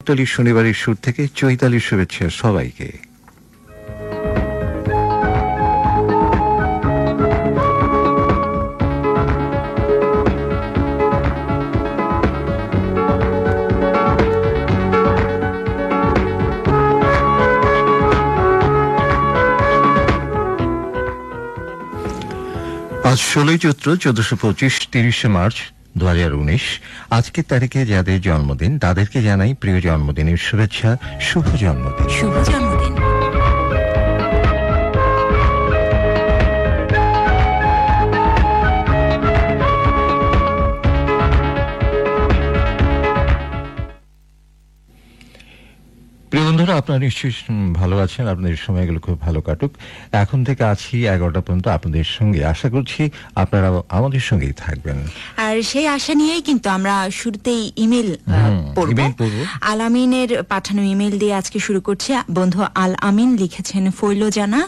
শরৎতলী শনিবারের সুর থেকে চৈতালির শুভেচ্ছা সবাইকে। আজ 16 চৈত্র 1425, 30 মার্চ 2019। আজকের তারিখে যাদের জন্মদিন তাদেরকে জানাই প্রিয় জন্মদিনের শুভেচ্ছা, শুভ জন্মদিন। শুভ জন্মদিন। প্রিয় বন্ধুরা, আপনারা নিশ্চয়ই ভালো আছেন, আপনাদের সময়গুলো খুব ভালো কাটুক। এখন থেকে আছি 11টা পর্যন্ত আপনাদের সঙ্গে। আশা করছি আপনারা আমাদের সঙ্গেই থাকবেন। আর সেই আশা নিয়েই কিন্তু আমরা শুরুতেই ইমেল পড়ব। আল আমিনের পাঠানো ইমেল দিয়ে আজকে শুরু করছি। বন্ধু আল আমিন লিখেছেন ফৈলজানা,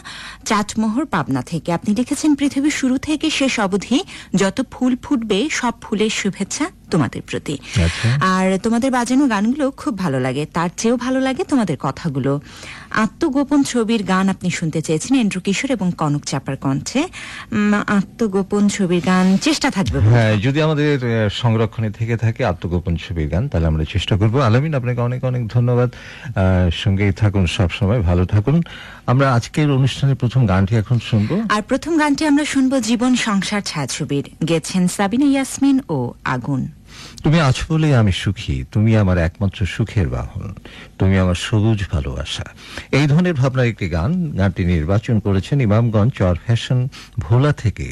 চাটমোহর, পাবনা থেকে। আপনি লিখেছেন, পৃথিবীর শুরু থেকে শেষ অবধি যত ফুল ফুটবে সব ফুলের শুভেচ্ছা তোমাদের প্রতি। আর তোমাদের বাজানো গানগুলো খুব ভালো লাগে, তার চেয়েও ভালো লাগে তোমাদের কথাগুলো। আত্মগোপন ছবির গান আপনি শুনতে চেয়েছেন এন্ড্রু কিশোর এবং কনক চাপার কণ্ঠে। আত্মগোপন ছবির গান চেষ্টা থাকবে, হ্যাঁ, যদি আমাদের সংরক্ষণে থেকে থাকে আত্মগোপন ছবির গান, তাহলে আমরা চেষ্টা করবো। আলামিন, আপনাকে অনেক অনেক ধন্যবাদ। সঙ্গেই থাকুন, সব সময় ভালো থাকুন। আমরা আজকের অনুষ্ঠানের প্রথম গানটি এখন শুনবো, আর প্রথম গানটি আমরা শুনবো জীবন সংসার ছায়াছবির। গেছেন সাবিনা ইয়াসমিন ও আগুন। তুমি আছো বলে আমি সুখী, তুমি আমার একমাত্র সুখের বাহন, তুমি আমার সবুজ ভালোবাসা। এই ধরনের ভাবনার একটি গান। গানটি নির্বাচন করেছেন ইমামগঞ্জ চর ফ্যাশন ভোলা থেকে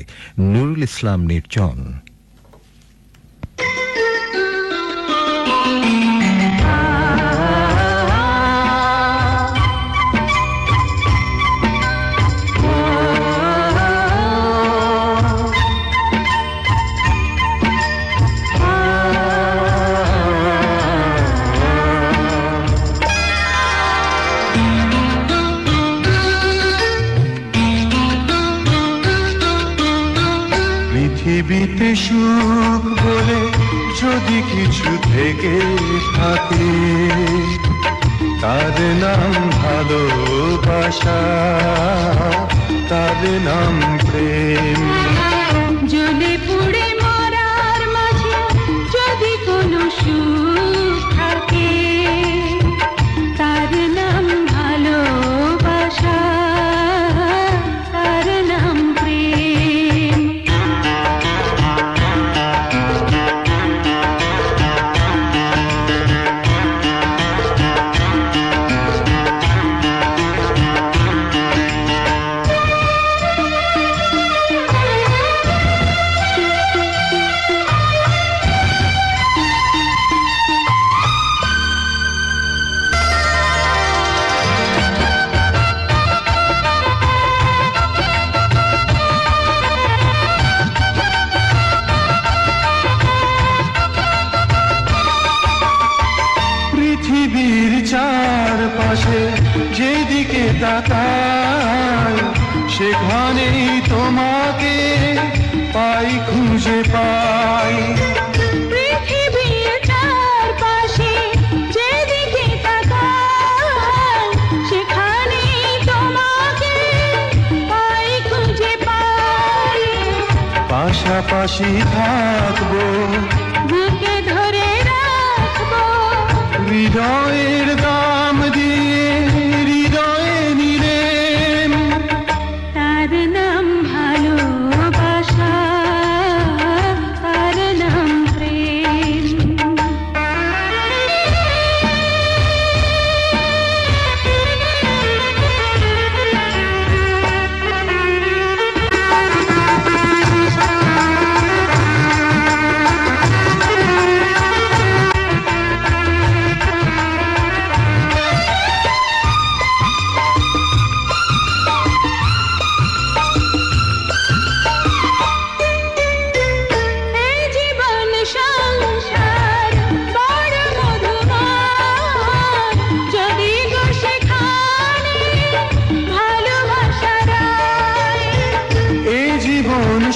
নুরুল ইসলাম নির্জন। পৃথিবীতে সুখ বলে যদি কিছু থেকে থাকে, তার নাম ভালোবাসা, তার নাম প্রেম। জ্বলে পুড়ে মরার মাঝে যদি কোনো সুখ থাকে, তার নাম ভালোবাসা, তার নাম প্রেম। পৃথিবীর চারপাশে যেদিকে তাকাই, সেখানেই তোমাকে পাই, খুঁজে পাই। পৃথিবীর চারপাশে যেদিকে তাকাই, সেখানেই তোমাকে পাই, খুঁজে পাই। পাশাপাশি থাকবো, বুকে ধরে রাখবো, হৃদয়ের দাম দিয়ে হৃদয়ে নিলেন। তার নাম ভালোবাসা, তার নাম প্রেম।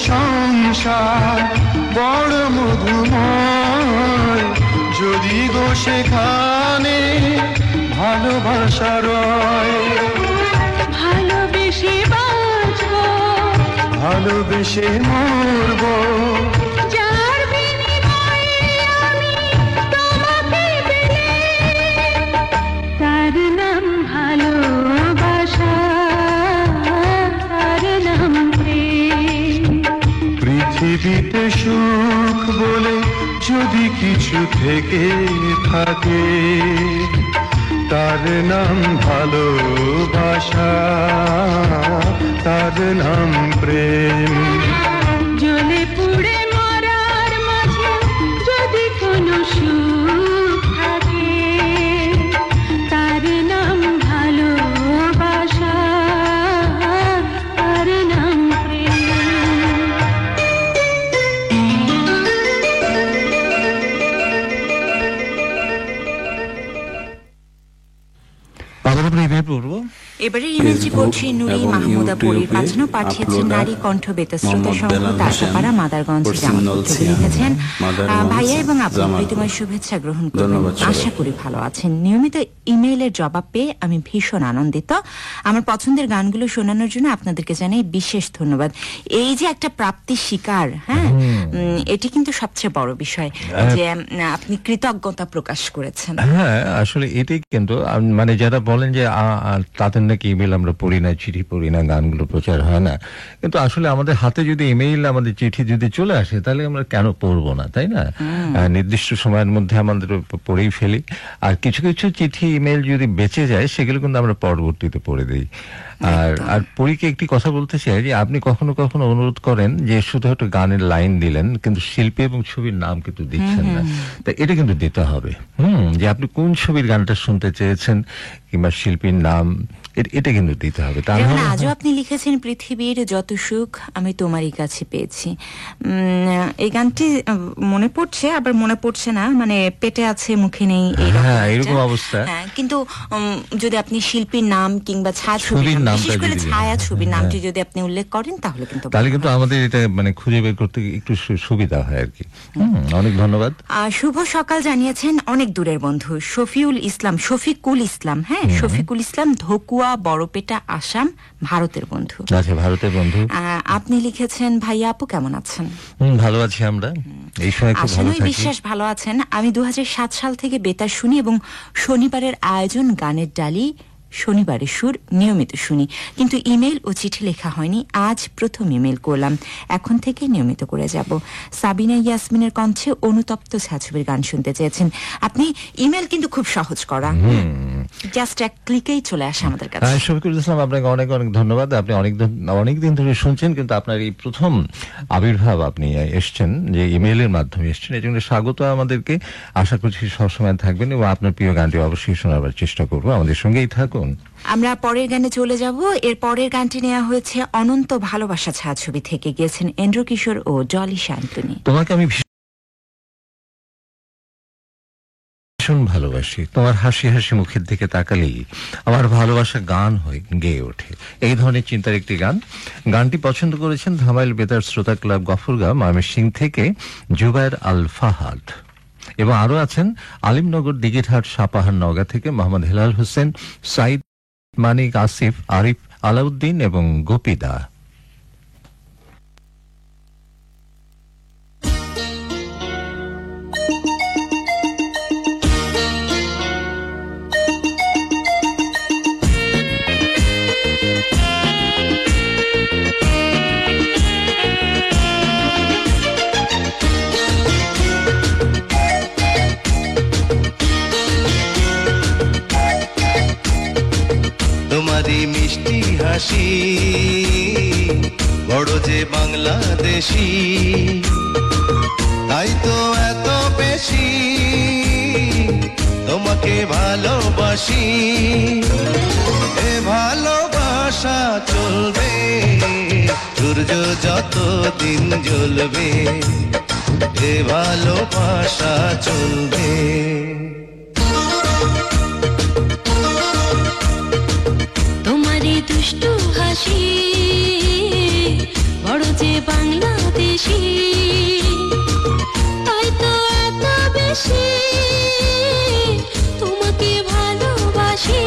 সংসার বড় মধুময়, যদি গো সেখানে ভালোবাসা রয়। ভালোবেসে বাঁচবো, ভালোবেসে মরবো, যার বিনিময়ে আমি তোমাকে পেলে, তার নাম ভালোবাসা, তার নাম প্রেম। পৃথিবীতে সুখ বলে যদি কিছু থেকে থাকে, তার নাম ভালোবাসা, তার নাম প্রেম। জ্বলে পুড়ে মরার মাঝে যদি কোনো সুখ থাকে, তার নাম ভালোবাসা, তার নাম প্রেম। আবার আমরা ইমেল পড়বো। এবারে ইমেলটি পড়ছি নুরি এবং মাহমুদা পরীর ইউটিউবে পাঠানো, পাঠিয়েছেন আপলোডার নারী কণ্ঠ বেতাশ্রোতা মোহাম্মদ সংঘ বেলাল তালকাপাড়া হোসেন, মাদারগঞ্জ পশ্চিম জামালপুর থেকে নলছিয়া, লিখেছেন। মাদারগঞ্জ, ভাইয়া এবং আপু জামালপুর। প্রীতিময় শুভেচ্ছা গ্রহণ করবেন, ধন্যবাদ সবাই। আশা করি ভালো আছেন। নিয়মিত ইমেইলের জবাব পেয়ে আমি ভীষণ আনন্দিত। আমার পছন্দের গানগুলো শোনানোর জন্য আপনাদেরকে জানাই বিশেষ ধন্যবাদ। এই যে একটা প্রাপ্তির শিকার, হ্যাঁ, এটি কিন্তু সবচেয়ে বড় বিষয় যে আপনি কৃতজ্ঞতা প্রকাশ করেছেন। হ্যাঁ, আসলে এটাই কিন্তু মানে যারা বলেন যে তাদের নাকি ইমেল আমরা পড়ি না, চিঠি পড়ি না, গানগুলো প্রচার হয় না, কিন্তু আসলে আমাদের হাতে যদি ইমেইল, আমাদের চিঠি যদি চলে আসে, তাহলে আমরা কেন পড়বো না, তাই না? নির্দিষ্ট সময়ের মধ্যে আমাদের পড়েই ফেলি। আর কিছু কিছু চিঠি ইমেল যদি বেঁচে যায়, সেগুলো কিন্তু আমরা পরবর্তীতে পড়ে দিই। আর পরীকে একটি কথা বলতে চাই যে আপনি কখনো কখনো অনুরোধ করেন যে শুধু একটা গানের লাইন দিলেন, কিন্তু শিল্পী এবং ছবির নাম কিন্তু দিচ্ছেন না। তা এটা কিন্তু দিতে হবে, যে আপনি কোন ছবির গানটা শুনতে চেয়েছেন কিংবা শিল্পীর নাম, এটা কিন্তু দিতে হবে। যেমন আজও আপনি লিখেছেন পৃথিবীর যত সুখ আমি তোমারই কাছে পেয়েছি। এই গানটি মনে পড়ছে, আবার মনে পড়ছে না, মানে পেটে আছে মুখে নেই, এরকম অবস্থা। কিন্তু যদি আপনি শিল্পীর নাম কিংবা ছায়াছবির নাম, বিশেষ করে ছায়াছবির নামটি যদি আপনি উল্লেখ করেন, তাহলে কিন্তু আমাদের এটা মানে খুঁজে বের করতে একটু সুবিধা হয় আর কি। অনেক ধন্যবাদ। শুভ সকাল জানিয়েছেন অনেক দূরের বন্ধু শফিকুল ইসলাম, হ্যাঁ, শফিকুল ইসলাম, ধকুয়া, বড়পেটা, আসাম, ভারতের বন্ধু। আচ্ছা, ভারতের বন্ধু। আপনি লিখেছেন ভাইয়া আপু কেমন আছেন? ভালো আছি আমরা, এই সময় খুব ভালো থাকি। বিশ্বাস ভালো আছেন। আমি 2007 সাল থেকে বেতার শুনি এবং শনিবারের আয়োজন, গানের ডালি, শনিবারের সুর নিয়মিত শুনি, কিন্তু ইমেল ও চিঠি লেখা হয়নি। আজ প্রথম ইমেল করলাম, এখন থেকে নিয়মিত করে যাব। সাবিনা ইয়াসমিনের কণ্ঠে অনুতপ্ত ছায়াছবির গান শুনতে চেয়েছেন আপনি। ইমেল কিন্তু খুব সহজ করা, জাস্ট এক ক্লিকেই চলে আসে আমাদের কাছে। শফিকুল ইসলাম, আপনাকে অনেক অনেক ধন্যবাদ। আপনি অনেক দিন ধরে শুনছেন, কিন্তু আপনার এই প্রথম আবির্ভাব, আপনি এসছেন যে ইমেইলের মাধ্যমে এসছেন, এই জন্য স্বাগত আমাদেরকে। আশা করছি সবসময় থাকবেন এবং আপনার প্রিয় গানটি অবশ্যই শোনাবার চেষ্টা করবো। আমাদের সঙ্গেই থাকুন। আমরা পরের গানে চলে যাব। এর পরের গানটি নেওয়া হয়েছে অনন্ত ভালোবাসা ছায়াছবি থেকে, গেয়েছেন এন্ড্র কিশোর ও ডলি শান্তনী। তোমাকে আমি ভীষণ ভালোবাসি, তোমার হাসি হাসি মুখের দিকে তাকালেই আমার ভালোবাসা গান হয়ে গেয়ে ওঠে। এই ধরনের চিন্তার একটি গান। গানটি পছন্দ করেছেন ধামাইল বেতার শ্রোতা ক্লাব গফরগাঁও, ময়মনসিংহ থেকে জুবায়ের আল ফাহাদ, এবং আরো আছেন আলিমনগর, দিঘিরহাট, সাপাহার, নওগাঁ থেকে মোহাম্মদ হেলাল হোসেন, সাইদ মানিক, আসিফ, আরিফ, আলাউদ্দিন এবং গোপীদা। তোমারই মিষ্টি হাসি বড় যে বাংলাদেশি, তাই তো এত বেশি তোমাকে ভালোবাসি। এ ভালোবাসা চলবে সূর্য যত দিন জ্বলবে, এ ভালোবাসা চলবে। তোমারই দুষ্টু হাসি বড় যে বাংলাদেশি, তাই তো এত বেশি তোমাকে ভালোবাসি।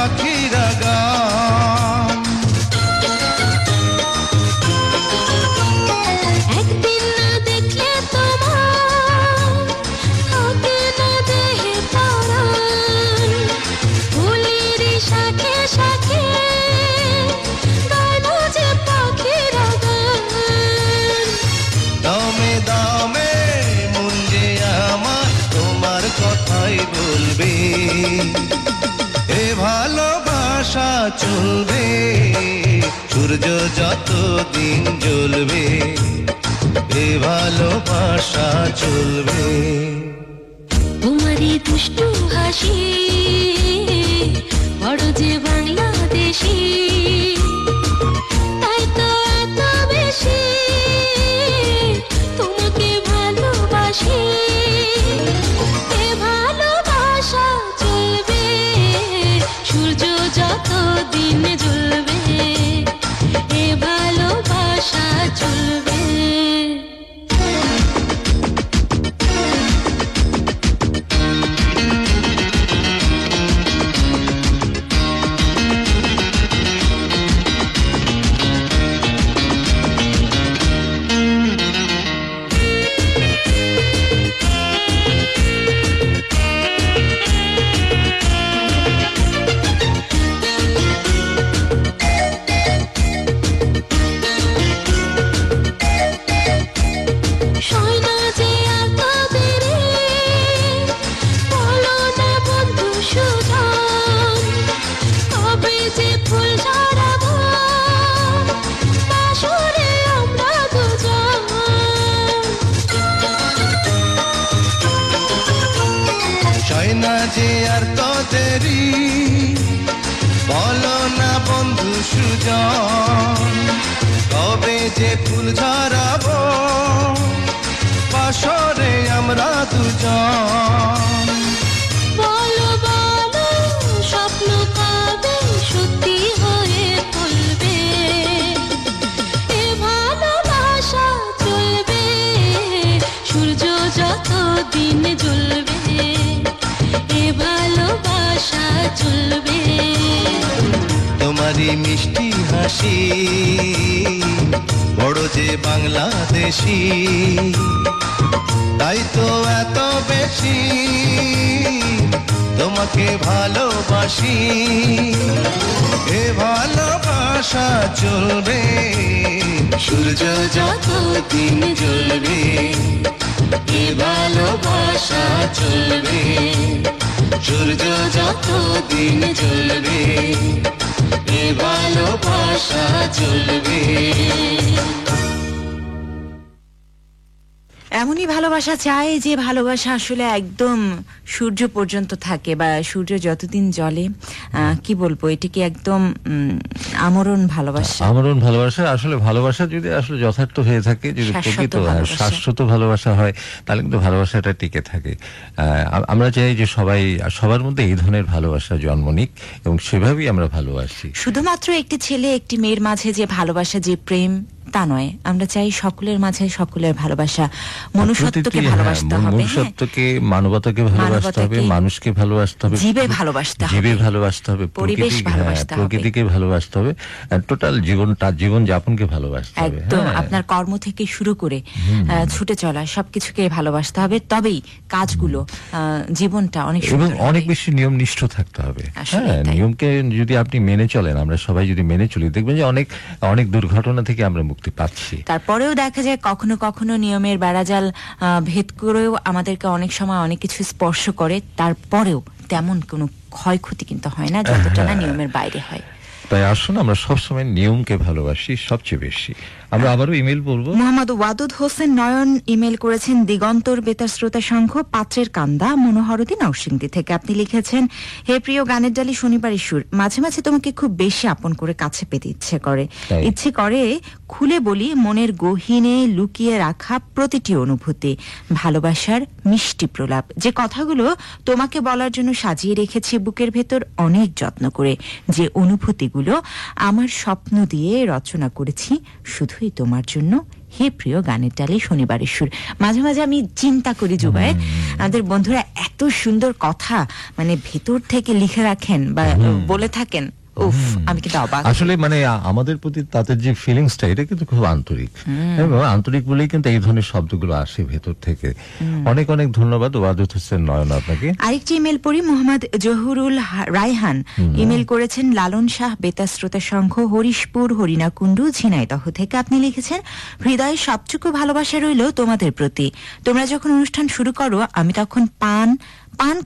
পাখিরা গান। একদিন না দেখলে তোমার থাকে না দেহে পরাণ, ফুলের শাখে শাখে গান যে পাখিরা গান। দমে দমে মন যে আমার তোমার কথাই বলবে, এ ভালোবাসা চলবে সূর্য যত দিন জ্বলবে, এ ভালোবাসা চলবে। তোমারই দুষ্টু হাসি বড় যে বাংলাদেশি, তাই তো এত বেশি তোমাকে ভালোবাসি। এ ভালোবাসা চলবে সূর্য যত দিন জ্বলবে, এ ভালোবাসা চলবে। সয়না যে আর কাঁদেরে, বলো না বন্ধু সুজন, কবে যে ফুল ঝরাবো বাসরে আমরা দুজন। সয়না যে আর তোদেরই, বলো না বন্ধু সুজন, কবে যে ফুল ঝরাবো বাসরে আমরা দুজন। বলো বলো স্বপ্ন কবে সত্যি হয়ে তুলবে, এ ভালোবাসা চলবে সূর্য যত দিন জ্বলবে, এ ভালোবাসা চলবে। তোমারই মিষ্টি হাসি বড় যে বাংলাদেশি, তাই তো এত বেশি তোমাকে ভালোবাসি। এ ভালোবাসা চলবে সূর্য যত দিন জ্বলবে, এ ভালোবাসা চলবে সূর্য যত দিন জ্বলবে, এ ভালোবাসা চলবে। এমনই ভালোবাসা চাই যে ভালোবাসা আসলে একদম সূর্য পর্যন্ত থাকে, বা সূর্য যতদিন জ্বলে। কি বলবো, এটাকে একদম আমরণ ভালোবাসা। আমরণ ভালোবাসা, আসলে ভালোবাসা যদি আসলে যথার্থ হয়ে থাকে, যদি প্রকৃত শাশ্বত ভালোবাসা হয়, তাহলে কিন্তু ভালোবাসাটা টিকে থাকে। আমরা চাই যে সবার মধ্যে এই ধরনের ভালোবাসা জন্ম নিক, এবং সেভাবেই আমরা ভালোবাসি। শুধুমাত্র একটি ছেলে একটি মেয়ের মাঝে যে ভালোবাসা, যে প্রেম, তা নয়। আমরা চাই সকলের মাঝে সকলের ভালোবাসা, মনুষ্যত্বকে ভালোবাসতে হবে, মনুষ্যত্বকে, মানবতাকে ভালোবাসতে হবে, মানুষকে ভালোবাসতে হবে, জীবে ভালোবাসতে হবে, জীবে ভালোবাসতে হবে, পরিবেশ ভালোবাসতে হবে, প্রকৃতিকে ভালোবাসতে হবে, টোটাল জীবন যাপনকে ভালোবাসতে হবে। একদম আপনার কর্ম থেকে শুরু করে ছুটে চলা সবকিছুকে ভালোবাসতে হবে, তবেই কাজগুলো, জীবনটা অনেক এবং অনেক বেশি নিয়মনিষ্ঠ থাকতে হবে। হ্যাঁ, নিয়মকে যদি আপনি মেনে চলেন, আমরা সবাই যদি মেনে চলি, দেখবেন যে অনেক দুর্ঘটনা থেকে আমরা মুক্তি পাচ্ছি। তারপরেও দেখা যায় কখনো কখনো নিয়মের বেড়াজাল ভেদ করেও আমাদেরকে অনেক সময় অনেক কিছু স্পর্শ করে, তারপরেও তেমন কোনো ক্ষয়ক্ষতি কিন্তু হয় না, যতটা না নিয়মের বাইরে হয়। তাই আসুন আমরা সবসময় নিয়মকে ভালোবাসি সবচেয়ে বেশি। আমরা আবারও ইমেল পড়ব। মোহাম্মদ ওয়াদুদ হোসেন নয়ন ইমেল করেছেন দিগন্তর বেতার শ্রোতা সংঘ, পাত্রের কান্দা, মনোহরদী, নরসিংদী থেকে। আপনি লিখেছেন, হে প্রিয় গানের ডালি শনিবারের সুর, মাঝে মাঝে তোমাকে খুব বেশি আপন করে কাছে পেতে ইচ্ছে করে খুলে বলি মনের গহীনে লুকিয়ে রাখা প্রতিটি অনুভূতি, ভালোবাসার মিষ্টি প্রলাপ, যে কথাগুলো তোমাকে বলার জন্য সাজিয়ে রেখেছি বুকের ভেতর অনেক যত্ন করে, যে অনুভূতিগুলো আমার স্বপ্ন দিয়ে রচনা করেছি শুধুই তোমার জন্য, হে প্রিয় গানের টালি শনিবারের সুর। মাঝে মাঝে আমি চিন্তা করি জুবায়ের, আমাদের বন্ধুরা এত সুন্দর কথা মানে ভেতর থেকে লিখে রাখেন বা বলে থাকেন, উফ, আমি কিন্তু অবাক। আসলে মানে আমাদের প্রতি তাদের যে ফিলিংসটা, এটা কিন্তু খুব আন্তরিক, এবং আন্তরিক বলেই কিন্তু এই ধরনের শব্দগুলো আসে ভেতর থেকে। অনেক অনেক ধন্যবাদ ওয়াদুদ হোসেন নয়ন আপনাকে। আরেকটি ইমেল পড়ি। মোহাম্মদ জহুরুল রায়হান ইমেল করেছেন লালন শাহ বেতার শ্রোতা সংঘ, হরিশপুর, হরিণাকুণ্ডু, ঝিনাইদহ থেকে। আপনি লিখেছেন, হৃদয়ে সবটুকু ভালোবাসা রইল তোমাদের প্রতি। তোমরা যখন অনুষ্ঠান শুরু করো আমি তখন পান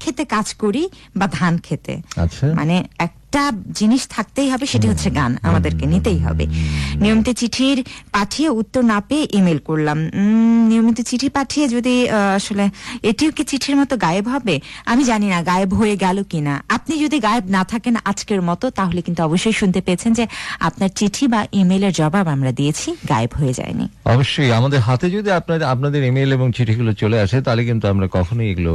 খেতে কাজ করি বা ধান খেতে। আচ্ছা, মানে একটা জিনিস থাকতেই হবে, সেটি হচ্ছে গান, আমাদেরকে নিতেই হবে। নিয়মিত চিঠির পাঠিয়ে উত্তর না পেয়ে ইমেল করলাম। নিয়মিত চিঠি পাঠিয়ে যদি আসলে এটিও কি চিঠির মতো গায়েব হবে? আমি জানি না গায়েব হয়ে গেল কিনা। আপনি যদি গায়েব না থাকেন আজকের মতো, তাহলে কিন্তু অবশ্যই শুনতে পেয়েছেন যে আপনার চিঠি বা ইমেলের জবাব আমরা দিয়েছি, গায়েব হয়ে যায়নি। অবশ্যই আমাদের হাতে যদি আপনাদের ইমেল এবং চিঠিগুলো চলে আসে, তাহলে কিন্তু আমরা কখনোই এগুলো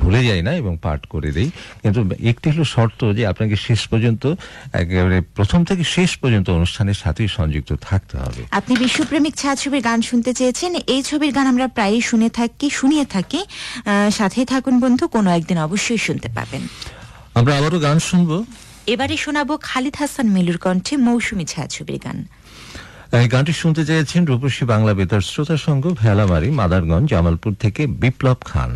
ভুলে যাই না এবং পাঠ করে দেই। কিন্তু একটি হলো শর্ত, যে আপনাকে শেষ পর্যন্ত, একেবারে প্রথম থেকে শেষ পর্যন্ত অনুষ্ঠানের সাথেই সংযুক্ত থাকতে হবে। আপনি বিশ্বপ্রেমিক ছায়াছবির গান শুনতে চেয়েছেন। এই ছবির গান আমরা প্রায়ই শুনিয়ে থাকি। সাথেই থাকুন বন্ধু, কোনো একদিন অবশ্যই শুনতে পাবেন। আমরা আবারও গান শুনবো। এবারে শোনাবো খালিদ হাসান মিলুর কণ্ঠে মৌসুমী ছায়াছবির গান। এই গানটি শুনতে চেয়েছেন রূপসী বাংলা বেতার শ্রোতা সংঘ, ভেলামারি, মাদারগঞ্জ, জামালপুর থেকে বিপ্লব খান।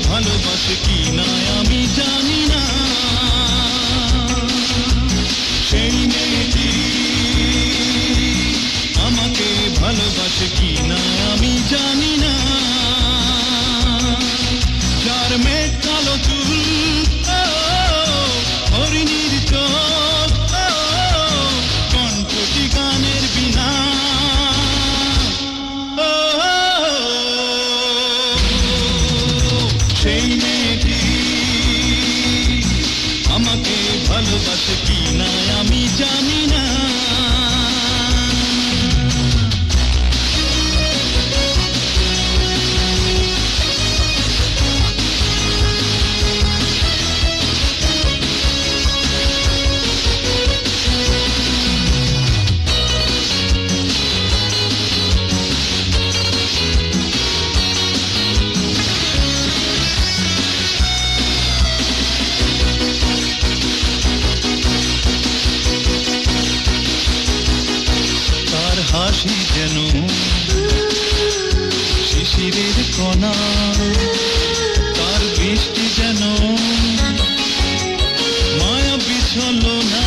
ভালোবাসে কি না আমি জানি না, সেই মেয়েটি আমাকে ভালোবাসে কি না আমি জানি না। যার মেঘ কালো চুল, হরিণীর চোখ, কণ্ঠটি গানের বিনা, সেই মেয়েটি আমাকে ভালোবাসে কি না আমি জানি না। হাসি যেন শিশিরের কণা, তার বৃষ্টি যেন মায়া বিছল না,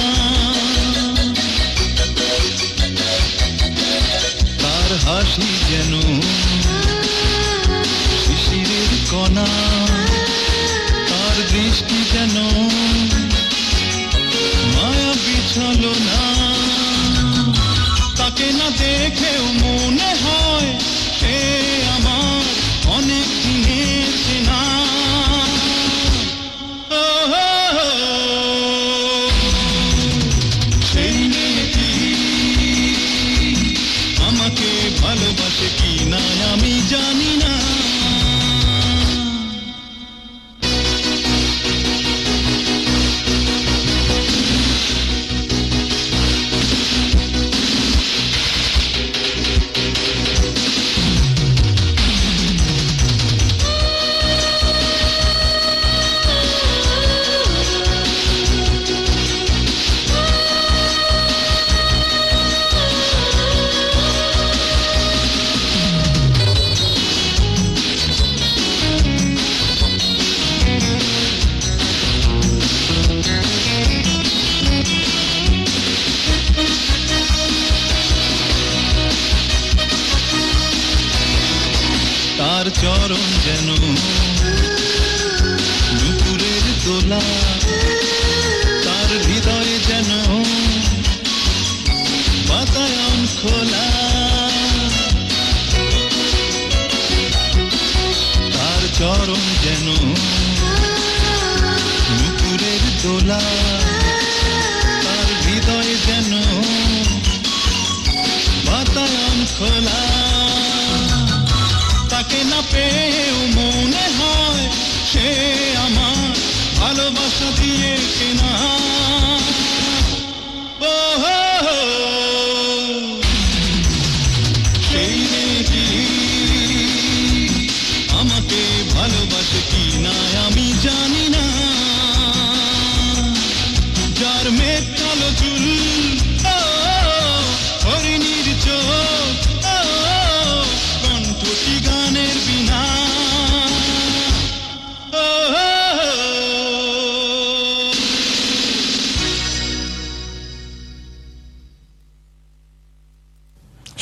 তার হাসি যেন শিশিরের কণা, তার বৃষ্টি যেন মায়া বিছল না। তাকে না দেখেও মনে হয় সে আমার অনেক দিনের চেনা। সেই মেয়েটি আমাকে ভালোবাসে কি না আমি জানি না। চরণ যেন নুপুরের দোলা, তার হৃদয় যেন বাতায়ন খোলা, তার চরণ যেন নুপুরের দোলা, তার হৃদয় যেন বাতায়ন খোলা। তাকে না পেয়েও মনে হয় সে আমার ভালোবাসা দিয়ে কেনা। ও হো হো, সেই মেয়েটি আমাকে ভালোবাসে কি না আমি জানি না। যার মেঘ কালো চুল, ও হরিণীর চোখ, ও কণ্ঠটি গানের বিনা। ও হো হো।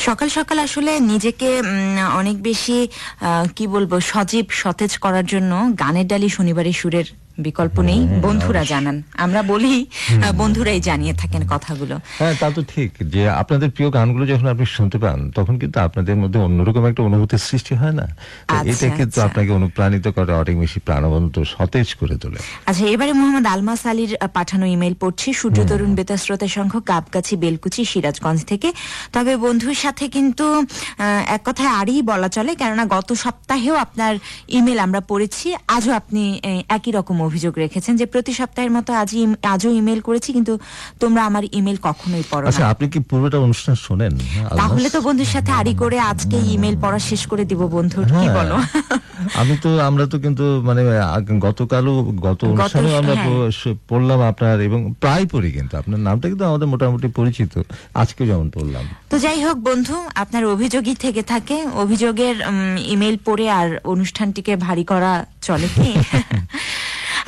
সকাল সকাল আসলে নিজেকে অনেক বেশি কি বলবো সজীব সতেজ করার জন্য গানের ডালি শনিবারের সুরের বিকল্প নেই, বন্ধুরা জানান। আমরা বলি বন্ধুরাই জানিয়ে থাকেন কথাগুলো। হ্যাঁ, তা তো ঠিক যে আপনাদের প্রিয় গানগুলো যখন আপনি শুনতে পান তখন কিন্তু আপনাদের মধ্যে অন্যরকম একটা অনুভূতির সৃষ্টি হয় না? এটা কিন্তু আপনাকে অনুপ্রাণিত করে, অনেক বেশি প্রাণবন্ত সতেজ করে তোলে। আচ্ছা, এবারে মোহাম্মদ আলমাস আলীর পাঠানো ইমেল পড়ছি। সূর্য তরুণ বেতার শ্রোতা সংঘ, গাবগাছি, বেলকুচি, সিরাজগঞ্জ থেকে। তবে বন্ধুর সাথে কিন্তু এক কথায় আরই বলা চলে, কেননা গত সপ্তাহেও আপনার ইমেল আমরা পড়েছি। আজও আপনি একই রকম অভিযোগ রেখেছেন যে প্রতি সপ্তাহের মতো আজও ইমেল করেছি কিন্তু তোমরা আমার ইমেল কখনোই পড়ো আচ্ছা, না। আপনি কি পুরোটা অনুষ্ঠান শোনেন? তাহলে তো বন্ধুর সাথে আড়ি করে আজকে ইমেল পড়া শেষ করে দিব বন্ধুর, কি বলো? আমরা তো কিন্তু মানে গত অনুষ্ঠানে আমরা পড়লাম আপনার, এবং প্রায় পড়ি, কিন্তু আপনার নামটা কিন্তু আমাদের মোটামুটি পরিচিত, আজকে যেমন পড়লাম। তো যাই হোক বন্ধু, আপনার অভিযোগই থেকে থাকে, অভিযোগের ইমেল পড়ে আর অনুষ্ঠানটিকে ভারী করা চলে কি?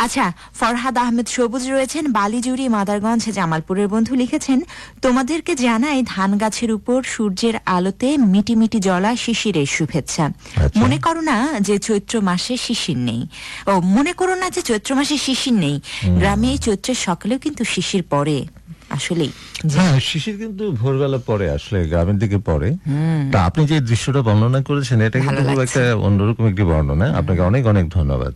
আচ্ছা, ফরহাদ আহমেদ সবুজ রয়েছেন বালিজুড়ি, মাদারগঞ্জ, জামালপুরের বন্ধু লিখেছেন, তোমাদেরকে জানাই ধান গাছের উপর সূর্যের আলোতে মিটিমিটি জ্বলা শিশিরের শুভেচ্ছা। মনে করো না যে চৈত্র মাসে শিশির নেই। মনে করো না যে চৈত্র মাসে শিশির নেই, গ্রামে এই চৈত্রের সকালেও কিন্তু শিশির পড়ে। আসলেই শিশির কিন্তু ভোরবেলা পরে, আসলে গ্রামের দিকে পরে। তা আপনি যে দৃশ্যটা বর্ণনা করেছেন এটা কিন্তু খুব একটা অন্যরকম একটি বর্ণনা। আপনাকে অনেক অনেক ধন্যবাদ।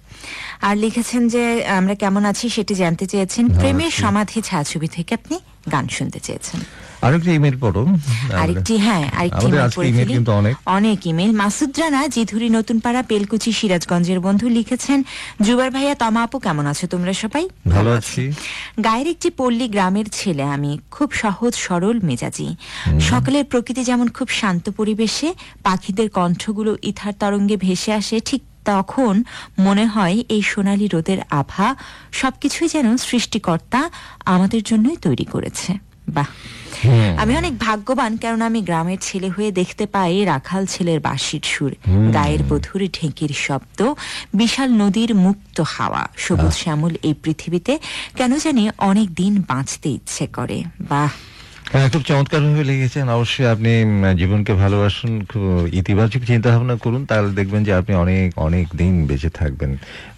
আর লিখেছেন যে আমরা কেমন আছি সেটি জানতে চেয়েছেন। প্রেমের সমাধি ছায়াছবি থেকে আপনি গান শুনতে চেয়েছেন। আরেকটি ইমেল পড়ো। আরেকটি ইমেল কিন্তু অনেক ইমেল। মাসুদ রানা, জিধুরি, নতুন পাড়া, পেলকুচি, সিরাজগঞ্জের বন্ধু লিখেছেন, জুবার ভাইয়া, তমা আপু, কেমন আছো তোমরা সবাই? ভালো আছি। গায়ের একটি পল্লী গ্রামের ছেলে আমি, খুব সহজ সরল মেজাজি। সকালের প্রকৃতি যেমন খুব শান্ত পরিবেশে পাখিদের কণ্ঠগুলো ইথার তরঙ্গে ভেসে আসে, ঠিক তখন মনে হয় এই সোনালী রোদের আভা সবকিছুই যেন সৃষ্টিকর্তা আমাদের জন্যই তৈরি করেছে। বাহ, আমি অনেক ভাগ্যবান, কারণ আমি গ্রামের ছেলে হয়ে দেখতে পাই রাখাল ছেলের বাঁশির সুর, গায়ের বধুর ঢেঁকির শব্দ, বিশাল নদীর মুক্ত হাওয়া, সবুজ শ্যামল এই পৃথিবীতে কেন জানি অনেক দিন বাঁচতে ইচ্ছে করে। বাহ, খুব চমৎকার ভাবে লিখেছেন। অবশ্যই আপনি জীবনকে ভালোবাসুন, খুব ইতিবাচক চিন্তা ভাবনা করুন, তাহলে দেখবেন যে আপনি অনেক অনেক দিন বেঁচে থাকবেন,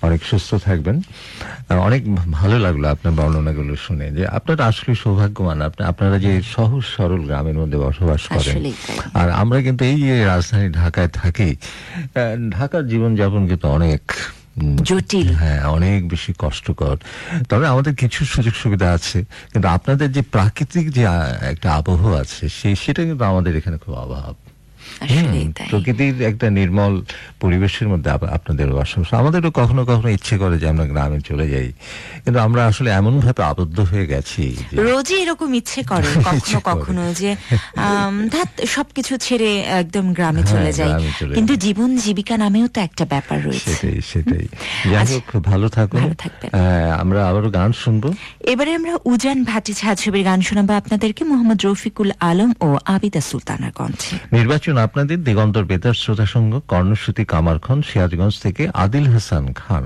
অনেক সুস্থ থাকবেন। অনেক ভালো লাগলো আপনার বর্ণনাগুলো শুনে, যে আপনারা আসলে সৌভাগ্যবান, আপনারা যে সহজ সরল গ্রামের মধ্যে বসবাস করেন। আর আমরা কিন্তু এই যে রাজধানী ঢাকায় থাকি, ঢাকার জীবনযাপন কিন্তু অনেক জটিল, হ্যাঁ, অনেক বেশি কষ্টকর। তবে আমাদের কিছু সুযোগ সুবিধা আছে, কিন্তু আপনাদের যে প্রাকৃতিক যে একটা আবহাওয়া আছে সেটা কিন্তু আমাদের এখানে খুব অভাব। প্রকৃতির একটা নির্মল পরিবেশের মধ্যে আপনাদের বসবাস। আমাদেরও কখনো কখনো ইচ্ছে করে যে আমরা গ্রামে চলে যাই, কিন্তু আমরা আসলে এমন ভাবে আবদ্ধ হয়ে গেছি, রোজই এরকম ইচ্ছে করে কখনো কখনো যে সবকিছু ছেড়ে একদম গ্রামে চলে যাই, কিন্তু জীবন জীবিকা নামেও তো একটা ব্যাপার রয়েছে। সেটাই। যাই হোক, ভালো থাকুন, আমরা আবারও গান শুনবো। এবারে আমরা উজান ভাটি ছায়াছবির গান শোনাবো আপনাদেরকে, মোহাম্মদ রফিকুল আলম ও আবিদা সুলতানার কণ্ঠে। নির্বাচন আপনাদের দিগন্তর বেতার শ্রোতা সংঘ, কর্ণশ্রুতি, কামারখন, সিরাজগঞ্জ থেকে আদিল হাসান খান।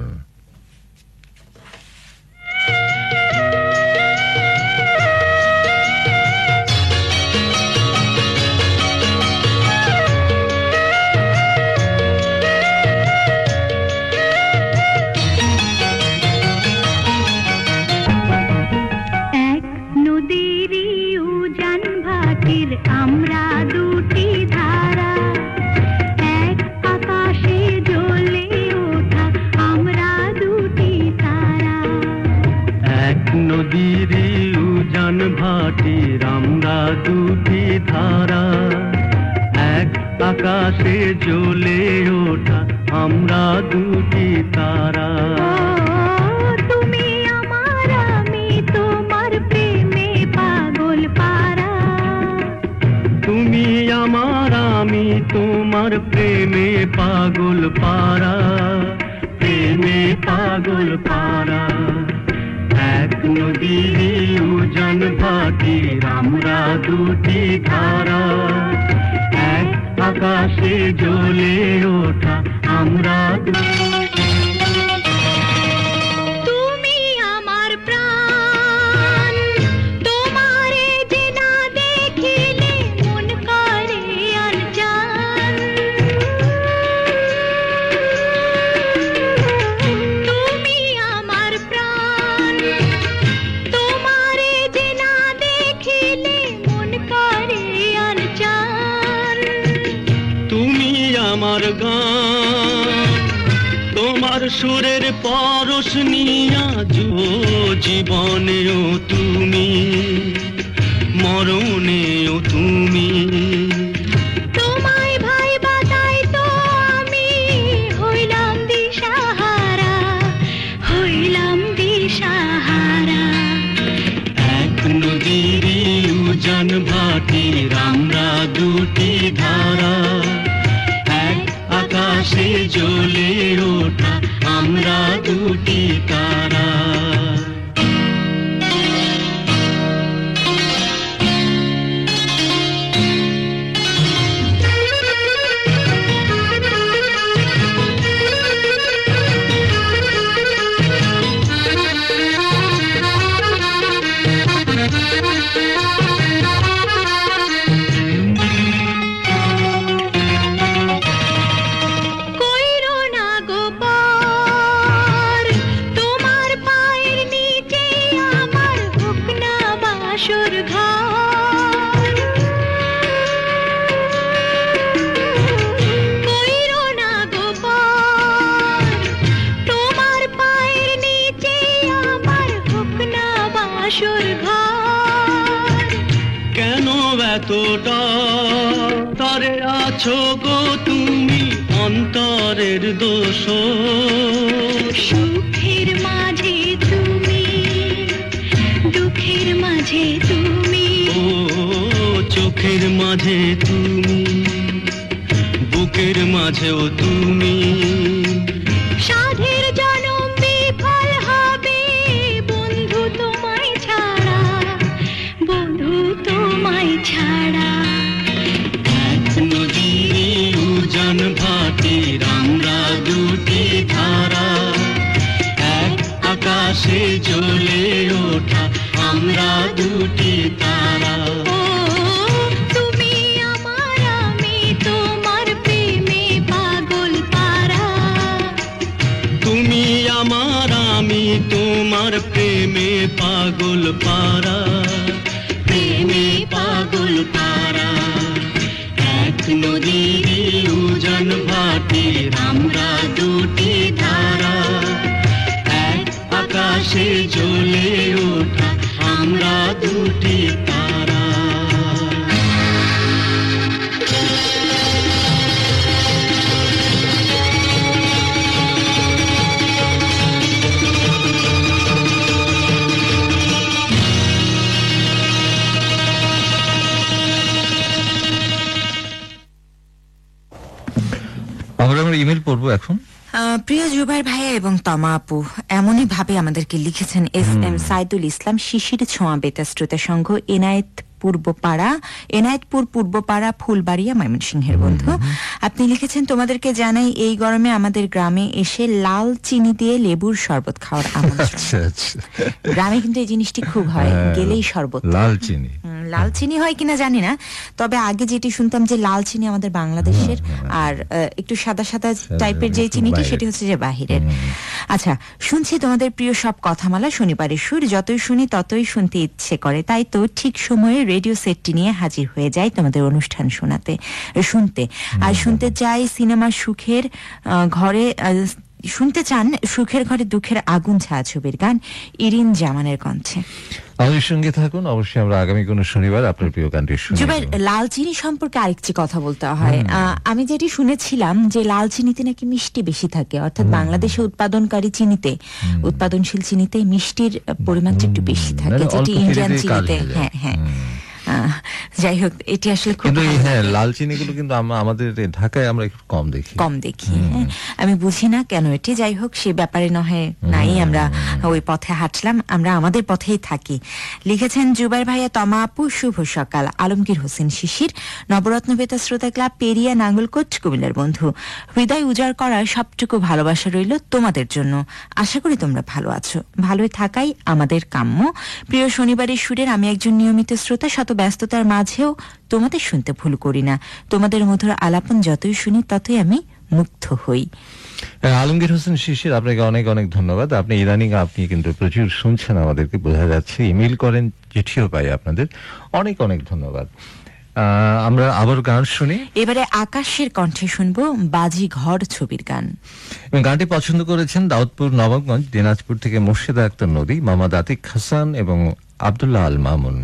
আকাশে জ্বলে ওঠা আমরা দুটি তারা। তুমি আমার আমি তোমার প্রেমে পাগল পারা। তুমি আমার আমি তোমার প্রেমে পাগল পারা, প্রেমে পাগল পারা। এক নদীর উজান ভাটির আমরা দুটি ধারা, এক আকাশে জ্বলে ওঠা আমরা তুমি আমার প্রাণ, তোমারে যে না দেখিলে মন করে আনজান। তুমি আমার প্রাণ, তোমারে যে না দেখিলে মন করে আনজান। তুমি আমার গান, তোমার সুরের পরশ নিয়া জীবনেও তুমি, মরণেও তুমি। তোমায় ভাই বাতাই তো আমি হইলাম দিশাহারা, হইলাম দিশাহারা। এক নদীর উজান ভাটির আমরা দুটি ধারা, এক আকাশে জ্বলে ওঠা আমরা দুটি তারা। কইরো না গো পার, তোমার পায়ের নিচে আমার হোক না বাসর ঘর। কইরো না গো পার, তোমার পায়ের নিচে আমার হোক না বাসর ঘর। কেন এতটা তারে আছো গো তুমি অন্তরের দোষ? সুখের মাঝে তুমি, দুঃখের মাঝে তুমি। ও চোখের মাঝে তুমি, বুকের মাঝেও তুমি। সাধের জনম বিফল হবে বন্ধু তোমায় ছাড়া, বন্ধু তোমায় ছাড়া। এক নদীর উজান ভাটির আমরা দুটি ধারা, এক আকাশে জ্বলে ওঠা আমরা দুটি তারা। ও তুমি আমার আমি তোমার প্রেমে পাগল পারা। তুমি আমার আমি তোমার প্রেমে পাগল পারা, প্রেমে পাগল পারা। এক নদীর উজান ভাটির আমরা দুটি ধারা, এক আকাশে জ্বলে ওঠা আমরা দুটি তারা। আমরা ইমেল পড়বো এখন। প্রিয় জুবাইর ভাইয়া এবং তমা আপু এমনই ভাবে আমাদেরকে লিখেছেন। SM সাইদুল ইসলাম, শিশির ছোঁয়া বেতার শ্রোতা সংঘ, এনায়েতপুর পূর্বপাড়া, ফুলবাড়িয়া, ময়মনসিংহের বন্ধু। আপনি লিখেছেন, তোমাদেরকে জানাই এই গরমে আমাদের গ্রামে এসে লাল চিনি দিয়ে লেবুর শরবত খাওয়ার আমন্ত্রণ। গ্রামে কিন্তু এই জিনিসটি খুব হয়, গেলেই শরবত। লাল চিনি, লাল চিনি হয় কিনা জানি না, তবে আগে যেটি শুনতাম যে লাল চিনি আমাদের বাংলাদেশের, আর একটু সাদা সাদা টাইপের যে চিনিটি সেটি হচ্ছে যে বাহিরের। আচ্ছা, শুনছি তোমাদের প্রিয় সব কথামালা, শনিবারের সুর, যতই শুনি ততই শুনতে ইচ্ছে করে। তাই তো ঠিক সময়ে রেডিও সেটটি নিয়ে হাজির হয়ে যাই তোমাদের অনুষ্ঠান শুনতে। আর শুনতে চাই সিনেমার সুখের ঘরে শুনতে চান সুখের ঘরে দুঃখের আগুন ছায়াছবির গান ইরিন জামানের কণ্ঠে। আমাদের সঙ্গে থাকুন, অবশ্যই আমরা আগামী কোনো শনিবার আপনার প্রিয় গানটি শুনবো। জুবাইর, লাল চিনি সম্পর্কে আরেকটি কথা বলতে হয়। আমি যেটি শুনেছিলাম যে লাল চিনিতে নাকি মিষ্টি বেশি থাকে, অর্থাৎ বাংলাদেশে উৎপাদনকারী চিনিতে, উৎপাদনশীল চিনিতে মিষ্টির পরিমাণটা একটু বেশি থাকে, মানে যেটি অল্প ইন্ডিয়ান চিনিতেই কাজ চিনিতে। হয়ে যায়। হ্যাঁ, যাই হোক, এটি আসলে খুব কিন্তু ভালো হ্যাঁ, লাগে। লাল চিনিগুলো কিন্তু আমাদের ঢাকায় আমরা একটু কম দেখি। হ্যাঁ। আমি বুঝি না কেন এটি, যাই হোক সে ব্যাপারে নহে নাই, আমরা ওই পথে হাঁটলাম, আমরা আমাদের পথেই থাকি। লিখেছেন জুবাইর ভাইয়া, তমা আপু, শুভ সকাল। আলমগীর হোসেন শিশির, নবরত্ন বেতা শ্রোতা ক্লাব, পেরিয়া, নাঙ্গলকোট, কুমিল্লার বন্ধু। হৃদয় উজাড় করার সবটুকু ভালোবাসা রইল তোমাদের জন্য। আশা করি তোমরা ভালো আছো, ভালোই থাকাই আমাদের কাম্য। প্রিয় শনিবারের সুরের আমি একজন নিয়মিত শ্রোতা, শত ব্যস্ততার মাঝেও তোমাদের শুনতে ভুল করি না। তোমাদের মধুর আলাপন যতই শুনি ততই আমি মুগ্ধ হই। আলমগীর হোসেন শিশির, আপনাকে অনেক অনেক ধন্যবাদ। আপনি ইদানিং আপনি কিন্তু প্রচুর শুনছেন, আমাদেরকে বোঝা যাচ্ছে, ইমেল করেন, চিঠিও পাই আপনাদের, অনেক অনেক ধন্যবাদ। আমরা আবার গান শুনি। এবারে আকাশের কণ্ঠে শুনবো বাজি ঘর ছবির গান। গানটি পছন্দ করেছেন দাউদপুর, নবাবগঞ্জ, দিনাজপুর থেকে মুর্শিদা আক্তার নদী, মোহাম্মদ আতিক হাসান এবং আব্দুল্লাহ আল মামুন।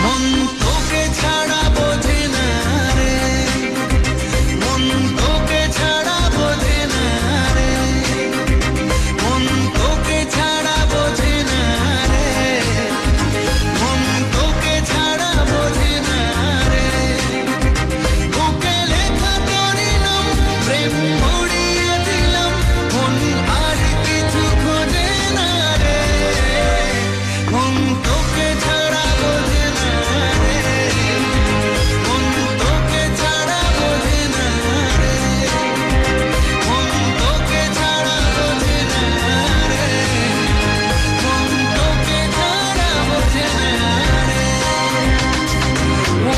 মন তোকে ছাড়া বোঝে না রে, মন তোকে ছাড়া বোঝে না রে, মন তোকে ছাড়া বোঝে না রে, মন তোকে ছাড়া বোঝে না রে। বুকে লেখা তোরি নাম, প্রেম উড়িয়ে দিলাম, মন আর কিছু খোঁজে না রে, মন তোকে ছাড়া বোঝে না রে, মন তোকে ছাড়া বোঝে না রে, মন তোকে ছাড়া বোঝে না রে, মন তোকে ছাড়া বোঝে না রে। ও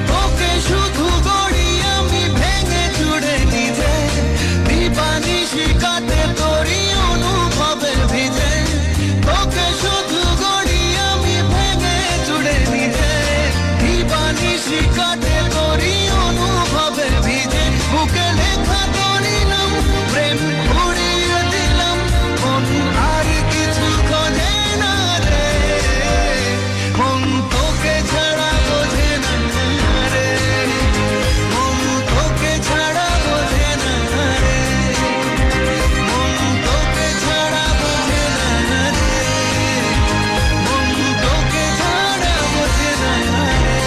তোকে শুধু গড়ি আমি ভেঙে চুড়ে নিজে, দিবানিশি কাটে তোরি অনুভবের ভিজে। তোকে শুধু গড়ি আমি ভেঙে চুড়ে নিজে, দিবানিশি কাটে তোরি অনুভবের ভিজে। বুকে লেখা তোরি নাম, প্রেম উড়িয়ে দিলাম, মন আর কিছু খোঁজে না রে, মন তোকে ছাড়া বোঝে না রে, মন তোকে ছাড়া বোঝে না রে, মন তোকে ছাড়া বোঝে না রে, মন তোকে ছাড়া বোঝে না রে।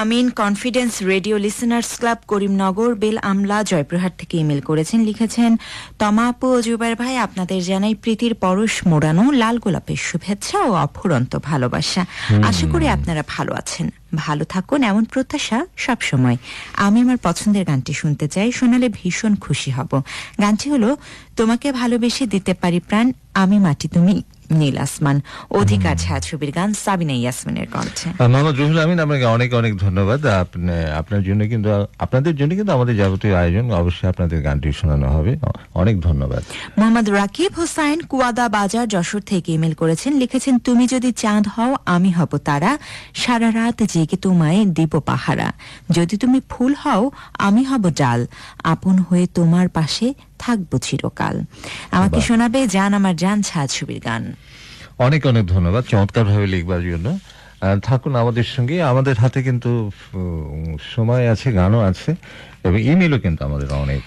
Amin confidence radio listeners club Karimnagar Bel Amla Joypurhat থেকে ইমেল করেছেন, লিখেছেন তমা আপু ও জুবাইর ভাই, আপনাদের জানাই প্রীতির পরশ মোড়ানো লাল গোলাপের শুভেচ্ছা ও অফুরন্ত ভালোবাসা। আশা করি আপনারা ভালো আছেন, ভালো থাকুন এমন প্রত্যাশা সব সময়। আমি আমার পছন্দের গানটি শুনতে চাই, শোনালে ভীষণ খুশি হব। গানটি হলো তোমাকে ভালোবেসে দিতে পারি প্রাণ, আমি মাটি তুমি নীল আসমান। অধিকার ছায়াছবির গান, সাবিনা ইয়াসমিনের কণ্ঠে। মোহাম্মদ রুহুল আমিন, আপনাকে অনেক অনেক ধন্যবাদ। আপনাদের জন্য কিন্তু আমাদের যাবতীয় আয়োজন অবশ্যই আপনাদের গানটি শোনানো হবে। অনেক ধন্যবাদ। মোহাম্মদ রাকিব হোসাইন কুয়াদা বাজার যশোর থেকে ইমেল করেছেন, লিখেছেন তুমি যদি চাঁদ হও আমি হব তারা, সারা রাত জেগে তোমায় দিব পাহারা, যদি তুমি ফুল হও আমি হব ডাল, আপন হয়ে তোমার পাশে থাকবো চিরকাল। আমাকে শোনাবে জান আমার জান ছায়াছবির গান। অনেক অনেক ধন্যবাদ চমৎকার ভাবে লিখবার জন্য। থাকুন আমাদের সঙ্গে, আমাদের হাতে কিন্তু সময় আছে, গানও আছে এবং ইমেলও কিন্তু আমাদের অনেক।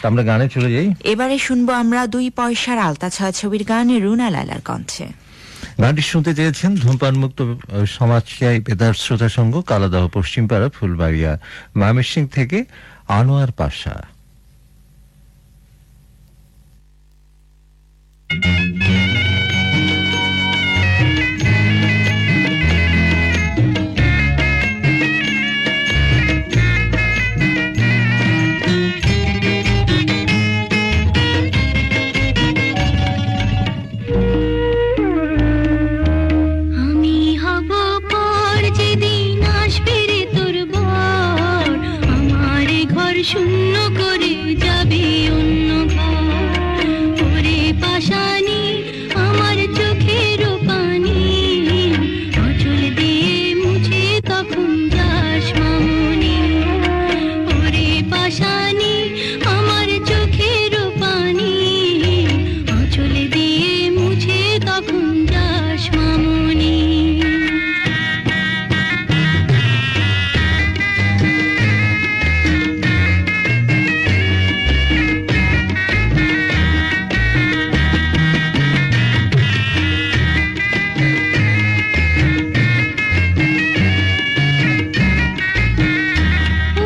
আমরা গানে চলে যাই। এবারে শুনবো আমরা 2 পয়সার আলতা ছায়াছবির গান, রুনা লায়লার কণ্ঠে। গানটি শুনতে চেয়েছেন ধূমপান মুক্ত সমাজচারী বেতার শ্রোতা সংঘ, কালাদহ পশ্চিমপাড়া, ফুলবাড়িয়া, ময়মনসিংহ থেকে আনোয়ার পাশা। আমি হব পর যেদিন আসবে রে তোর বর, আমার ঘর শূন্য করে যাবে অন্য ঘর, ওরে পাশানি আমার চোখের পানি, আঁচল দিয়ে মুছে তখন যাস মামনি, ওরে পাশানি আমার চোখের পানি, আঁচল দিয়ে মুছে তখন যাস মামনি।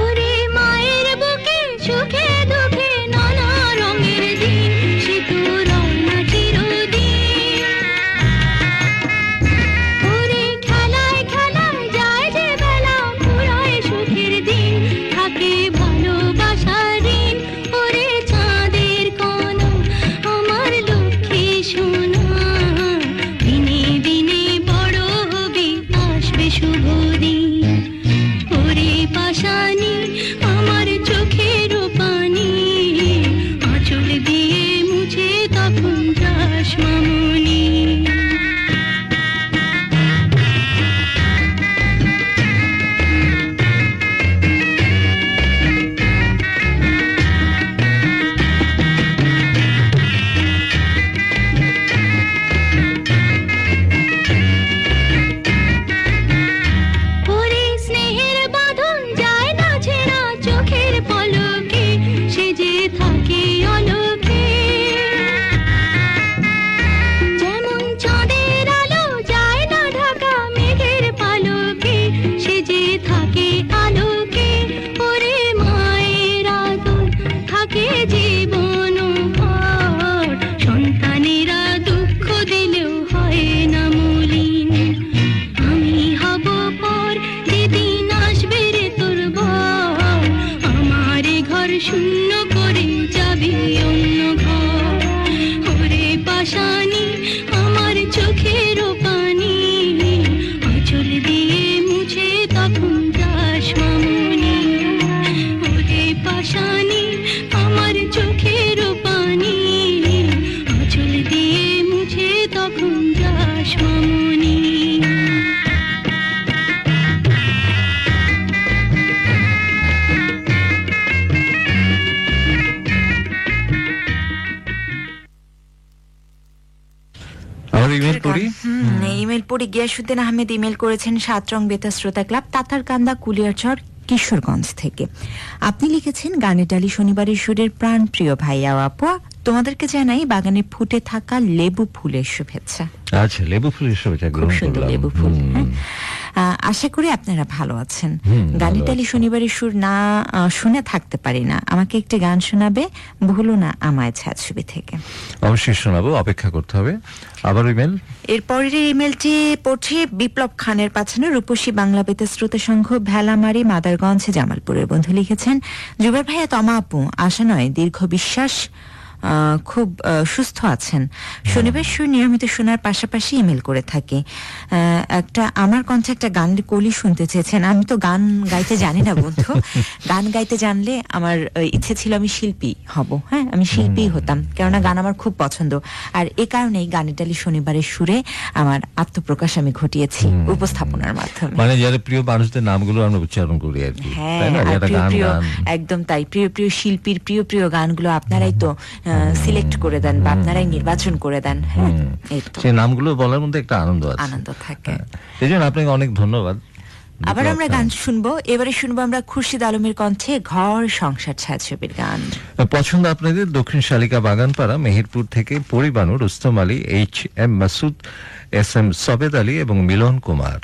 ওরে মায়ের বুকে সুখে দুঃখে নানা রঙের দিন, সে তো রয় না চিরদিন, ওরে খেলায় খেলায় যায় যে বেলা, পুরায় সুখের দিন থাকে ভালোবাসার ঋণ, ওরে চাঁদের কণা আমার লক্ষ্মী সোনা, দিনে দিনে বড় হবে আসবে শুভ দিন, ওরে পাশানি আমার চোখের পানি, আঁচল দিয়ে মুছে তখন যাস মামনি। ওরে স্নেহের বাঁধন যায় না ছেঁড়া চোখের পলকে, সে যে থাকে অলোকে, যেমন চাঁদের আলো যায় না ঢাকা মেঘের পালকে, সে যে থাকে আলোকে, ওরে মায়ের আদর থাকে জীবন ভর, সন্তানেরা দুঃখ দিলেও হয় না মলিন, আমি হব পর যেদিন আসবে রে তোর বর, আমার ঘর শূন্য করে যাবে অন্য ঘর, ওরে পাশানি আমার চোখের পানি, আঁচল দিয়ে মুছে তখন যাস মামনি, ওরে পাশানি আমার চোখের পানি, আঁচল দিয়ে মুছে তখন যাস মামনি। ইমেল করি। ইমেল পড়ে গিয়াসুদ্দিন আহমেদ ইমেল করেছেন, 7 রং বেতার শ্রোতা ক্লাব, তাতারকান্দা, কুলিয়ারচর, কিশোরগঞ্জ থেকে। আপনি লিখেছেন গানে ডালি শনিবারের সুরের প্রাণ প্রিয় ভাইয়া আপা, তোমাদেরকে জানাই বাগানে ফুটে থাকা লেবু ফুলের শুভেচ্ছা। আচ্ছা, লেবু ফুলের শুভেচ্ছা খুব গ্রহণ সুন্দর করলাম। লেবু ফুল। হ্যাঁ। আশা করি আপনারা ভালো আছেন। গালিটালি শনিবারের সুর না শুনে থাকতে পারি না। আমাকে একটি গান শোনাবে, ভুলো না আমায় ছায়াছবি থেকে। অবশ্যই শোনাবো, অপেক্ষা করতে হবে। আবার ইমেল। এরপরের ইমেলটি পড়ছে বিপ্লব খানের পাঠানো রূপসী বাংলা বেতার শ্রোতা সংঘ ভেলামারি মাদারগঞ্জ জামালপুরের বন্ধু লিখেছেন, জুবের ভাইয়া তমা আপু, আশা নয় দীর্ঘ বিশ্বাস খুব সুস্থ আছেন। শনিবার সুর নিয়মিত শোনার পাশাপাশি ইমেল করে থাকি। একটা আমার কণ্ঠে একটা গানের কলি শুনতে চেয়েছেন। আমি তো গান গাইতে জানি না বন্ধু। গান গাইতে জানলে আমার ইচ্ছে ছিল আমি শিল্পী হব। হ্যাঁ, আমি শিল্পী হতাম, কেননা গান আমার খুব পছন্দ। আর এ কারণেই গানেটালি শনিবারের সুরে আমার আত্মপ্রকাশ আমি ঘটিয়েছি উপস্থাপনার মাধ্যমে। মানে যারা প্রিয় মানুষদের নামগুলো আমরা উচ্চারণ করি আর কি। হ্যাঁ, একদম তাই। প্রিয় প্রিয় শিল্পীর প্রিয় প্রিয় গানগুলো আপনারাই তো সিলেক্ট করে দেন বা আপনারাই নির্বাচন করে দেন। হ্যাঁ, সেই নামগুলো বলার মধ্যে একটা আনন্দ আছে, আনন্দ থাকে। এই জন্য আপনাকে অনেক ধন্যবাদ। আবার আমরা গান শুনবো। এবারে শুনবো আমরা খুরশিদ আলমের কণ্ঠে ঘর সংসার ছায়াছবির গান। পছন্দ আপনাদের দক্ষিণ শালিকা বাগানপাড়া মেহেরপুর থেকে পরিবানু, রুস্তম আলী, HM মাসুদ, SM সবেদ আলী এবং মিলন কুমার।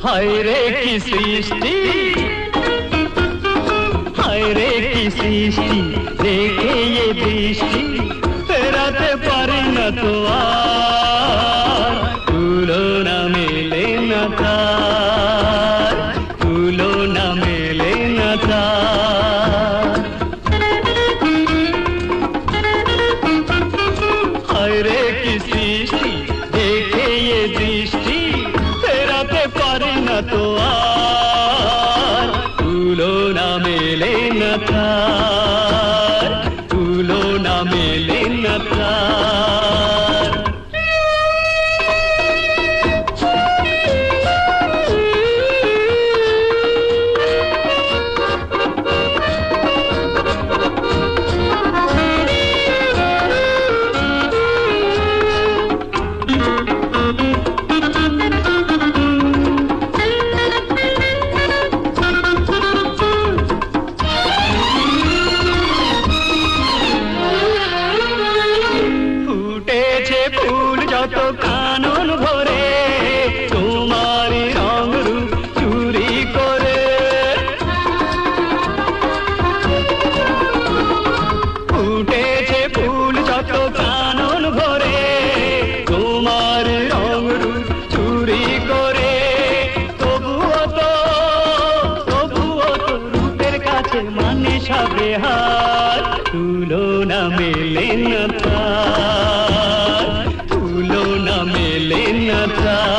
হায়রে কি সৃষ্টি, হায়রে কি সৃষ্টি, দেখে এ দৃষ্টি ফেরাতে পারি না তো আর, তুলনা মেলে না তার, তুলনা মেলে না তার। হায়রে কি সৃষ্টি, দেখে এ দৃষ্টি ফেরাতে পারি না তো আর, তুলনা মেলে না তার, তুলনা মেলে না তার। ফুটেছে ফুল যত কানন ভরে, তোমারই রং রূপ চুরি করে। ফুটেছে ফুল যত কানন ভরে, তোমার রং রূপ চুরি করে। তবুও তো রূপের কাছে মানে সাবে হার, তুলনা মেলে না তার, তুলনা মেলে না তার।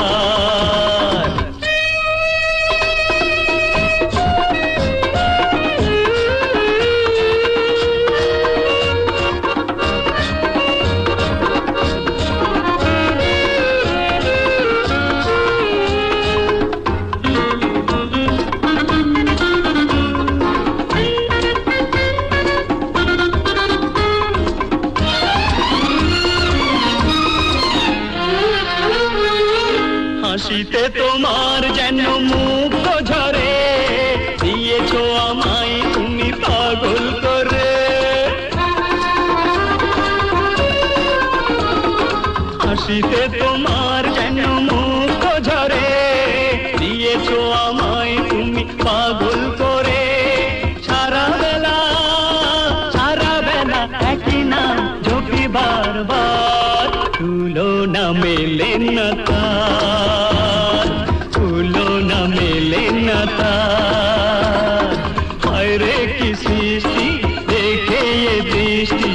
হাসিতে তোমার যেন মুখ ঝরে, দিয়েছো আমায় তুমি পাগল করে। হাসিতে তোমার যেন মুখ ঝরে, দিয়েছো আমায় তুমি পাগল করে। সারা বেলা একই নাম জপি বারবার, তুলনা মেলে না তার, তুলনা মেলে না তার। হায়রে কি সৃষ্টি, দেখে এ দৃষ্টি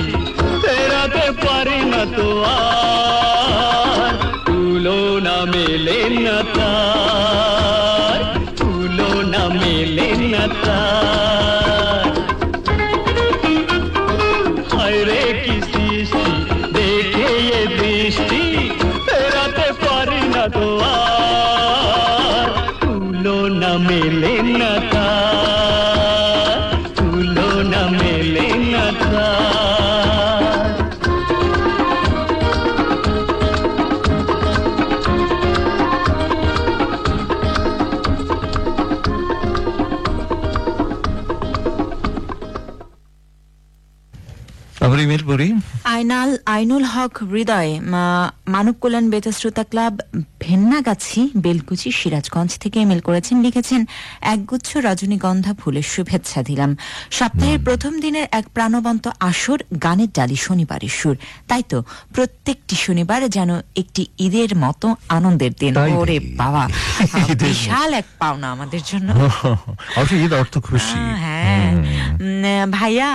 ফেরাতে পারি না তো আর, তুলনা মেলে না তার, তুলনা মেলে না তার। হায়রে কি সৃষ্টি, দেখে এ দৃষ্টি ফেরাতে পারি ইমেল পড়ি। আইনুল হক হৃদয় মানব কল্যাণ বেতাশ্রোতা ক্লাব ভেন্নাগাছি বেলকুচি সিরাজগঞ্জ থেকে ইমেল করেছেন, লিখেছেন একগুচ্ছ রজনীগন্ধা ফুলের শুভেচ্ছা দিলাম। সপ্তাহের প্রথম দিনের এক প্রাণবন্ত আসর, গানের ডালি শনিবারের সুর। তাই তো প্রত্যেকটি শনিবার যেন একটি ঈদের মতো আনন্দের দিন। ওরে বাবা, বিশাল এক পাওনা আমাদের জন্য। ঈদ অর্থ খুশি। হ্যাঁ ভাইয়া,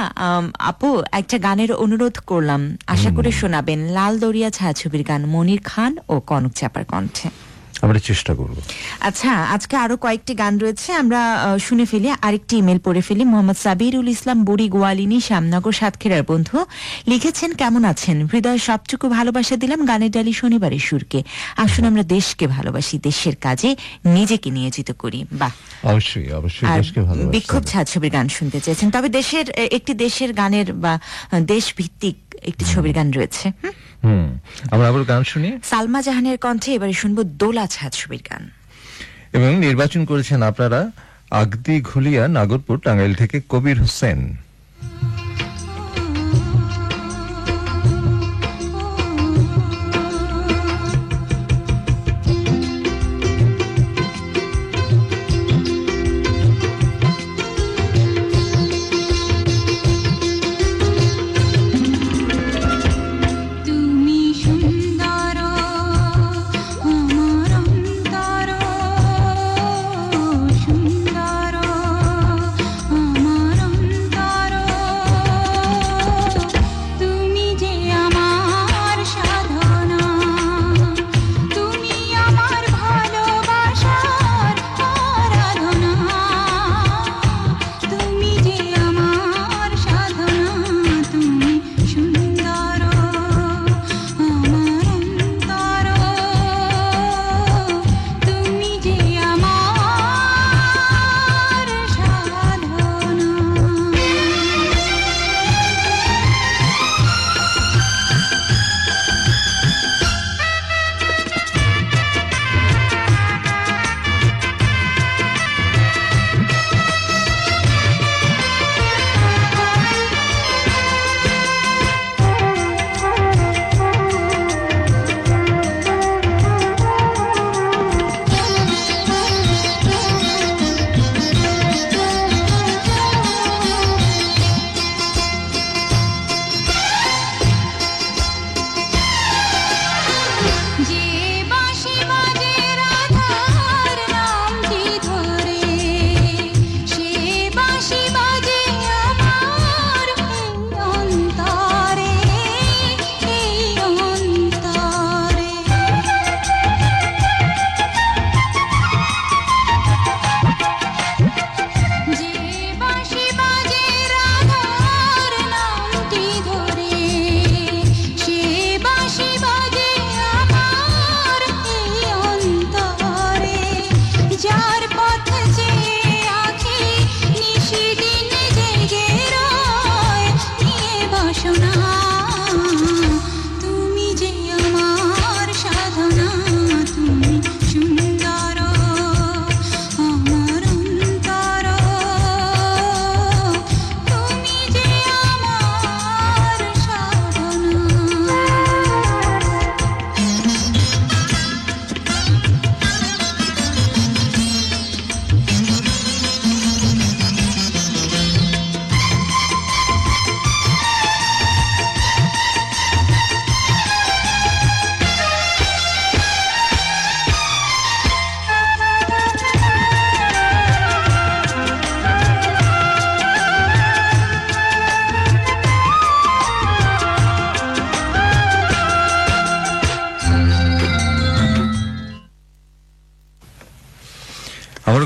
আপু একটা গানের অনুরোধ করলাম, আশা করে শোনাবেন। লাল দরিয়া ছায়াছবির গান, মনির খান ও কনক চাপার কণ্ঠে। আমরা চেষ্টা করব। আচ্ছা, আজকে আরো কয়েকটি গান রয়েছে, আমরা শুনে ফেলি। আরেকটি ইমেল পড়ে ফেলি। মোহাম্মদ সাবিরুল ইসলাম বুড়ি গোয়ালিনী শ্যামনগর সাতক্ষীরার বন্ধু লিখেছেন, কেমন আছেন? হৃদয় সবটুকু ভালোবাসা দিলাম গানের ডালি শনিবারের সুরকে। আসুন আমরা দেশকে ভালোবাসি, দেশের কাজে নিজেকে নিয়োজিত করি। বাহ, অবশ্যই অবশ্যই দেশকে ভালোবাসি। বিক্ষোভ ছায়াছবির গান শুনতে চেয়েছেন, তবে দেশের গানের বা দেশ ভিত্তিক একটি ছবির গান রয়েছে। আমরা আবার গান শুনি। সালমা জাহানের কণ্ঠে এবারে শুনবো দোলা ছায়াছবির গান। এবং নির্বাচন করেছেন আপনারা আগদি ঘুলিয়া নাগরপুর টাঙ্গাইল থেকে কবির হোসেন।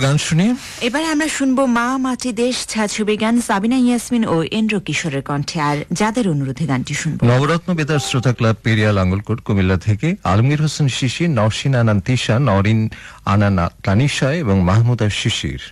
গান শুনি। এবারে আমরা শুনবো মা মাটি দেশ ছায়াছবির গান, সাবিনা ইয়াসমিন ও এন্দ্র কিশোরের কণ্ঠে। আর যাদের অনুরোধে গানটি শুনবো, নবরত্ন বেতার শ্রোতা ক্লাব পেরিয়া লাঙ্গলকোট কুমিল্লা থেকে আলমগীর হোসেন শিশির, নওশিন আনান তিশা, নরিন আনান তানিশা এবং মাহমুদা শিশির।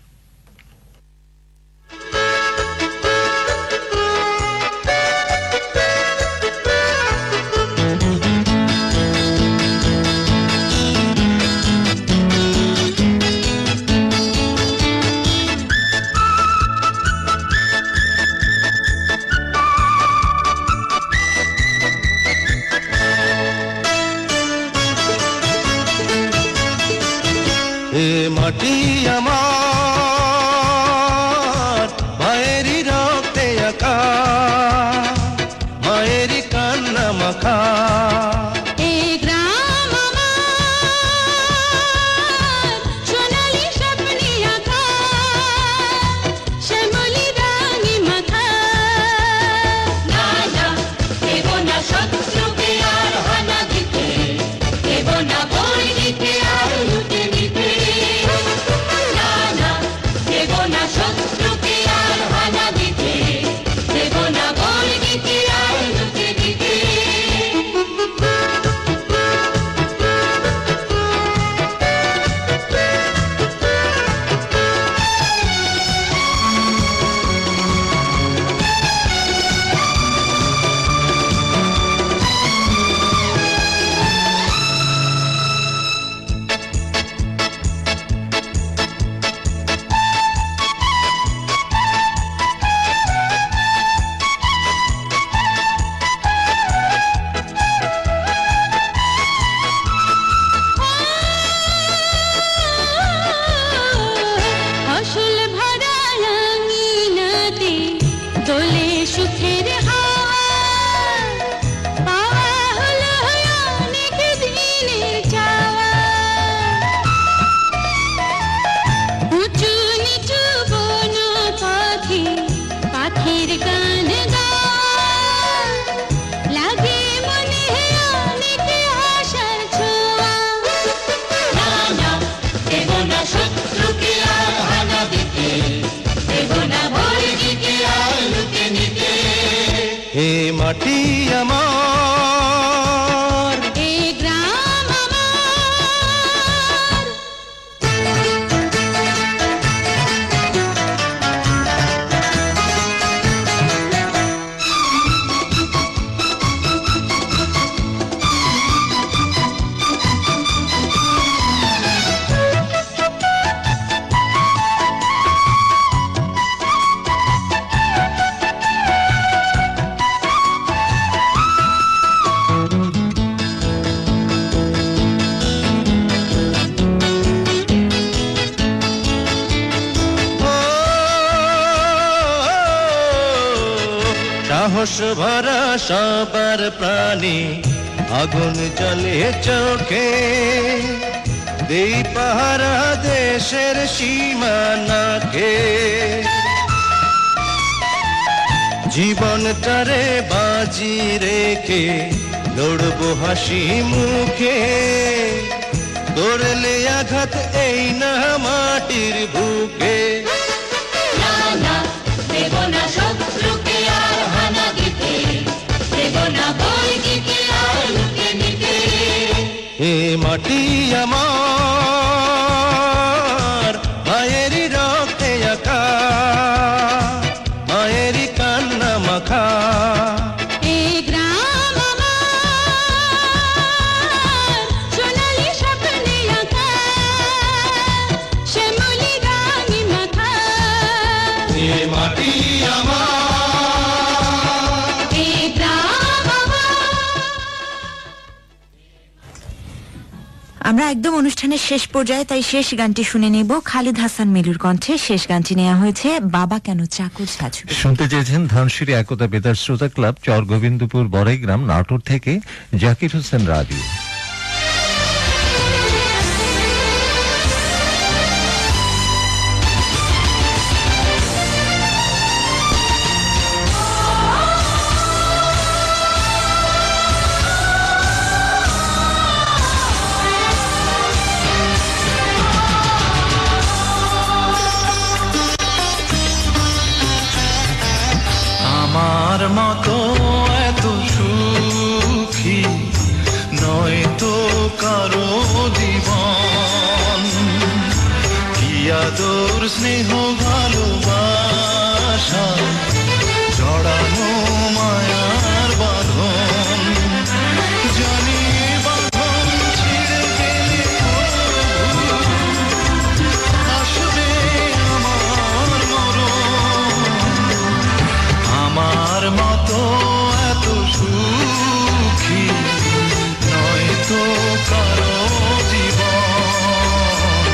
এ মাটি আমার মায়েরই রক্তে আঁকা, মায়েরই কান্না মাখা। এই গ্রাম আমার সোনালি স্বপ্নে আঁকা, শ্যামলি রাঙে মাখা। না না দেব না শত্রুকে আর হানা দিতে, দেব না বই দিতে আর লুটে নিতে। না না দেব না শত্রুকে আর হানা দিতে, দেব না বই দিতে আর লুটে নিতে। ফসল ভরা আঙিনাতে দোলে সুখের হাওয়া, পাওয়া হলো অনেক দিনের চাওয়া। উঁচু নিচু বন পথে পাখির গান গাওয়া, লাগে মনে অনেক আশার ছোঁয়া। না না দেব না শত্রুকে আর হানা দিতে, দেব না ভয় দিতে আর লুটে নিতে। এ মাটি আমার এই গ্রাম আমার। সাহস ভরা সবার প্রাণী, আগুন জ্বলে চোখে, দেই পাহারা দেশের সীমানাকে। জীবনটারে বাজি রেখে লড়বো হাসি মুখে, করলে আঘাত এই না মাটির বুকে। না না দেব না শত্রুকে আর হানা দিতে, দেব না বই দিতে আর লুটে নিতে। এ মাটি আমার মায়েরই রক্তে আঁকা, মায়েরই কান্না মাখা। এই গ্রাম আমার সোনালি স্বপ্নে আঁকা, শ্যামলি রাঙে মাখা। এ মাটি আমার এই গ্রাম আমার। আমরা একদম অনুষ্ঠানের শেষ পর্যায়ে, তাই শেষ গানটি শুনে নেব খালিদ হাসান মিলুর কণ্ঠে। শেষ গানটি নেওয়া হয়েছে বাবা কেন চাকর ছাছুড়ে। শুনতে চেয়েছেন ধানসিঁড়ি একতা বেতার শ্রোতা ক্লাব, চর গোবিন্দপুর বড়াইগ্রাম, নাটোর থেকে জাকির হোসেন রাজু। আমার মতো এত সুখী নয় তো কারো জীবন, কি আদর স্নেহ ভালোবাসা জড়ানো মায়ার বাঁধন। জানি বাঁধন ছিঁড়ে গেলে আসবে আমার মরণ। আমার মতো এত সুখী নয় তো কারো জীবন,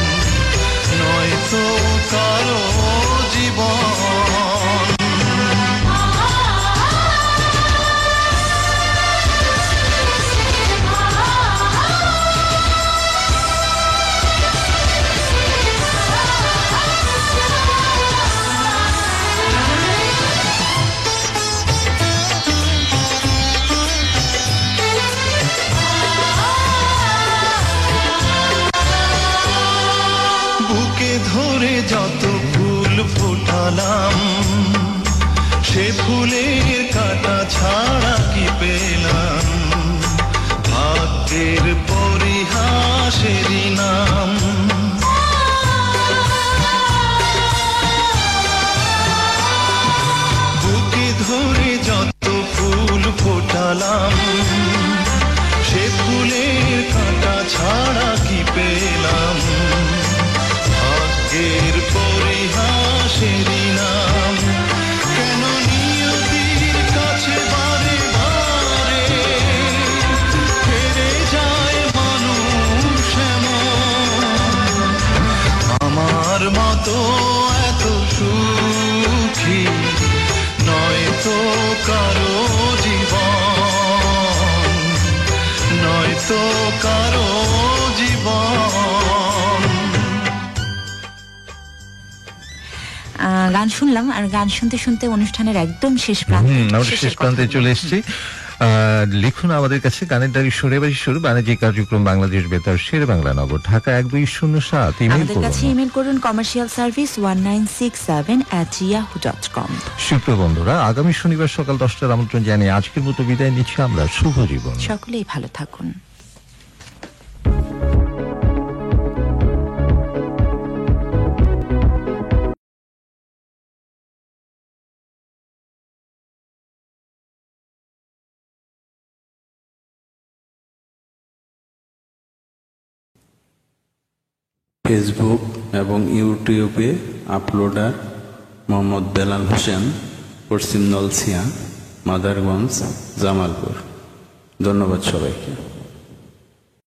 হয়তো কারো জীবন। গান শুনলাম, আর গান শুনতে শুনতে অনুষ্ঠানের একদম শেষ প্রান্তে চলে এসেছি। লিখুন আমাদের কাছে গানের ডায়েরি সুর বাণিজ্যিক কার্যক্রম বাংলাদেশ বেতার শের বাংলা নগর ঢাকা 1207। আমাদের কাছে ইমেল করুন commercialservice1967@yahoo.com। সুপ্রিয় বন্ধুরা, আগামী শনিবার সকাল 10টার আমন্ত্রণ জানিয়ে আজকের মতো বিদায় নিচ্ছি আমরা। শুভ জীবন। সকলেই ভালো থাকুন। ফেসবুক এবং ইউটিউবে আপলোডার মোহাম্মদ বেলাল হোসেন, পশ্চিম নলছিয়া, মাদারগঞ্জ, জামালপুর। ধন্যবাদ সবাইকে।